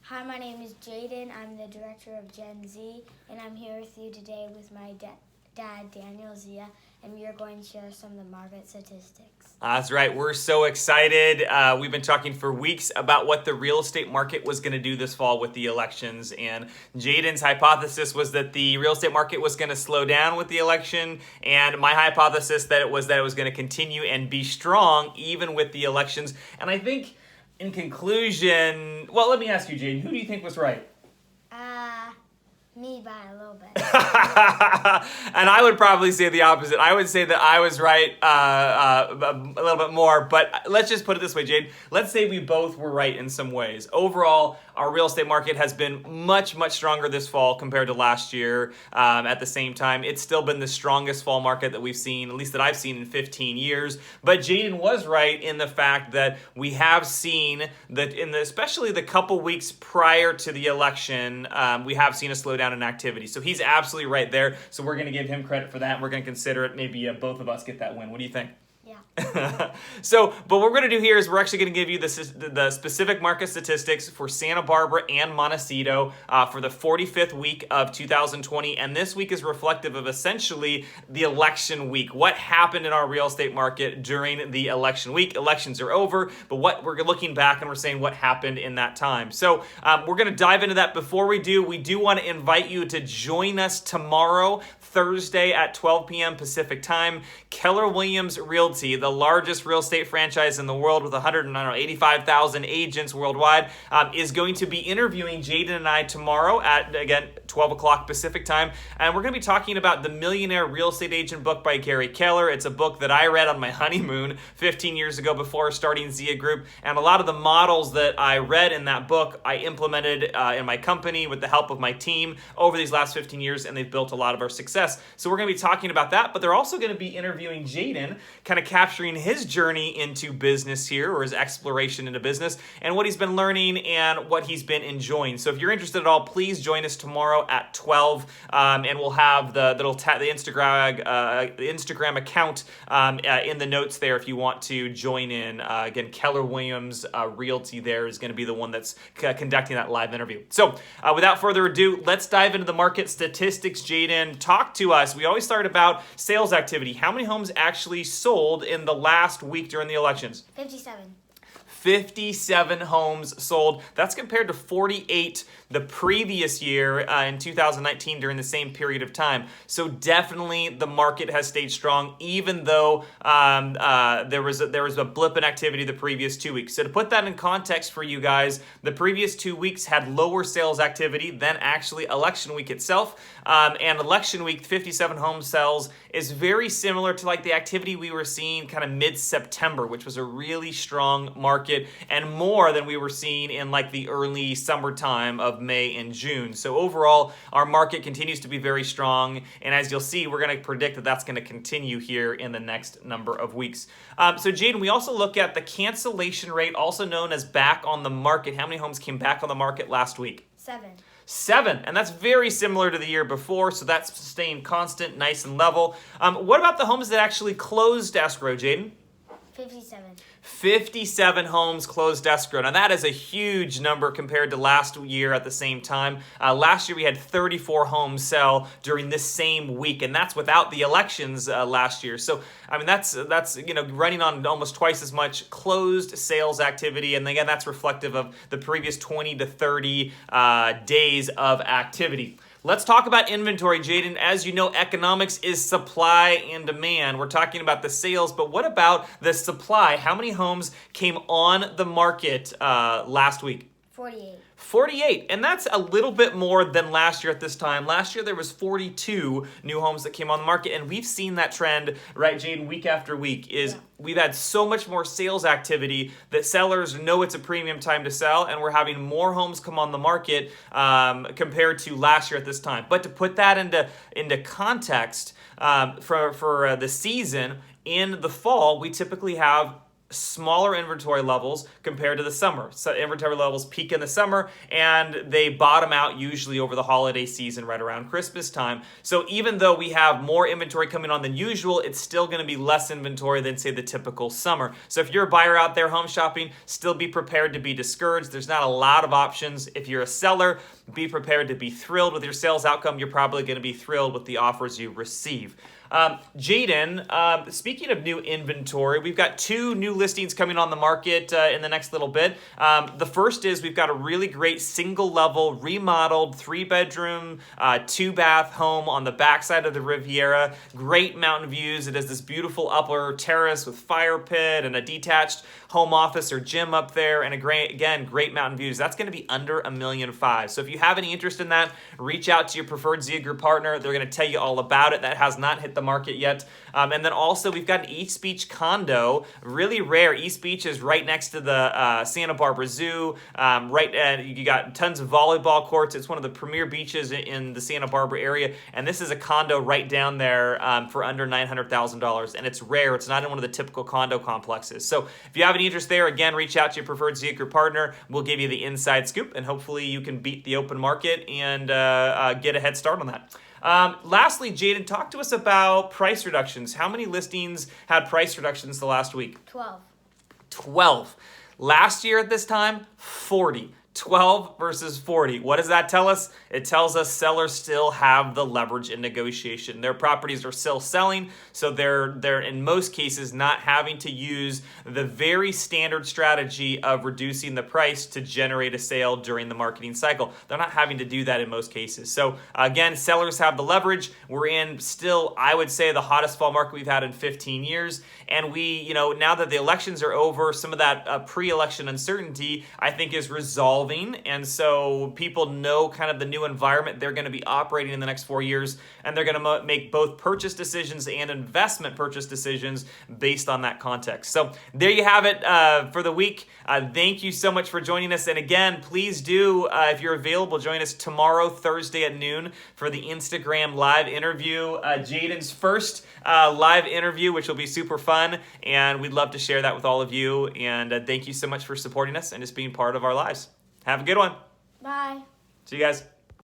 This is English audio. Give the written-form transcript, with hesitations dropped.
Hi, my name is Jadon. I'm the director of Gen Z, and I'm here with you today with my dad, Daniel Zia, and we are going to share some of the market statistics. That's right. We're so excited. We've been talking for weeks about what the real estate market was going to do this fall with the elections, and Jadon's hypothesis was that the real estate market was going to slow down with the election, and my hypothesis that it was going to continue and be strong even with the elections. And I think, in conclusion, well, let me ask you, Jadon, who do you think was right? Me by a little bit. And I would probably say the opposite. I would say that I was right a little bit more, but let's just put it this way, Jade. Let's say we both were right in some ways. Overall, our real estate market has been much, much stronger this fall compared to last year. At the same time, it's still been the strongest fall market that we've seen, at least that I've seen in 15 years. But Jadon was right in the fact that we have seen that especially the couple weeks prior to the election, we have seen a slowdown in activity. So he's absolutely right there. So we're going to give him credit for that. And we're going to consider it maybe both of us get that win. What do you think? Yeah. But what we're going to do here is we're actually going to give you the specific market statistics for Santa Barbara and Montecito for the 45th week of 2020. And this week is reflective of essentially the election week. What happened in our real estate market during the election week? Elections are over, but what we're looking back and we're saying what happened in that time. So we're going to dive into that. Before we do want to invite you to join us tomorrow, Thursday at 12 p.m. Pacific time. Keller Williams Realty, the largest real estate franchise in the world with 85,000 agents worldwide, is going to be interviewing Jadon and I tomorrow at, again, 12 o'clock Pacific time. And we're going to be talking about The Millionaire Real Estate Agent book by Gary Keller. It's a book that I read on my honeymoon 15 years ago before starting Zia Group. And a lot of the models that I read in that book, I implemented in my company with the help of my team over these last 15 years, and they've built a lot of our success. So we're going to be talking about that, but they're also going to be interviewing Jadon, kind of capturing his journey into business here, or his exploration into business, and what he's been learning and what he's been enjoying. So if you're interested at all, please join us tomorrow at 12, and we'll have the Instagram account in the notes there if you want to join in. Again, Keller Williams Realty there is going to be the one that's conducting that live interview. So without further ado, let's dive into the market statistics. Jadon, talk to us. We always start about sales activity. How many homes actually sold in the last week during the elections? 57. 57 homes sold. That's compared to 48 the previous year in 2019 during the same period of time. So definitely the market has stayed strong, even though there was a blip in activity the previous 2 weeks. So to put that in context for you guys, the previous 2 weeks had lower sales activity than actually election week itself. And election week, 57 home sales is very similar to like the activity we were seeing kind of mid-September, which was a really strong market and more than we were seeing in like the early summertime of May and June. So overall, our market continues to be very strong. And as you'll see, we're going to predict that that's going to continue here in the next number of weeks. So Jadon, we also look at the cancellation rate, also known as back on the market. How many homes came back on the market last week? 7, and that's very similar to the year before, so that's staying constant, nice and level. What about the homes that actually closed escrow, Jadon? 57 homes closed escrow. Now that is a huge number compared to last year at the same time. Last year we had 34 homes sell during this same week, and that's without the elections last year. So I mean that's running on almost twice as much closed sales activity, and again that's reflective of the previous 20 to 30 days of activity. Let's talk about inventory, Jadon. As you know, economics is supply and demand. We're talking about the sales, but what about the supply? How many homes came on the market last week? 48, and that's a little bit more than last year at this time. Last year there was 42 new homes that came on the market, and we've seen that trend, right, Jadon, week after week, we've had so much more sales activity that sellers know it's a premium time to sell, and we're having more homes come on the market compared to last year at this time. But to put that into context, for the season, in the fall, we typically have smaller inventory levels compared to the summer. So inventory levels peak in the summer and they bottom out usually over the holiday season right around Christmas time. So even though we have more inventory coming on than usual, it's still going to be less inventory than say the typical summer. So if you're a buyer out there home shopping, still be prepared to be discouraged. There's not a lot of options. If you're a seller, be prepared to be thrilled with your sales outcome. You're probably going to be thrilled with the offers you receive. Jadon, speaking of new inventory, we've got 2 new listings coming on the market in the next little bit. The first is we've got a really great single-level, remodeled, 3-bedroom, 2-bath home on the backside of the Riviera. Great mountain views. It has this beautiful upper terrace with fire pit and a detached home office or gym up there, and great mountain views. That's going to be under $1.5 million. So if you have any interest in that, reach out to your preferred Zia Group partner. They're going to tell you all about it. That has not hit the market yet. And then also we've got an East Beach condo, really rare. East Beach is right next to the Santa Barbara Zoo. You got tons of volleyball courts. It's one of the premier beaches in the Santa Barbara area, and this is a condo right down there for under $900,000, and it's rare. It's not in one of the typical condo complexes. So if you have any interest there, again, reach out to your preferred Zia Group partner. We'll give you the inside scoop, and hopefully you can beat the open market and get a head start on that. Lastly, Jadon, talk to us about price reductions. How many listings had price reductions the last week? 12. 12. Last year at this time, 40. 12 versus 40. What does that tell us? It tells us sellers still have the leverage in negotiation. Their properties are still selling, so they're in most cases not having to use the very standard strategy of reducing the price to generate a sale during the marketing cycle. They're not having to do that in most cases. So again, sellers have the leverage. We're in still, I would say, the hottest fall market we've had in 15 years. And now that the elections are over, some of that pre-election uncertainty, I think, is resolved. And so people know kind of the new environment they're going to be operating in the next 4 years, and they're going to make both purchase decisions and investment purchase decisions based on that context. So there you have it for the week. Thank you so much for joining us. And again, please do, if you're available, join us tomorrow, Thursday at noon for the Instagram live interview, Jadon's first live interview, which will be super fun. And we'd love to share that with all of you. And thank you so much for supporting us and just being part of our lives. Have a good one. Bye. See you guys.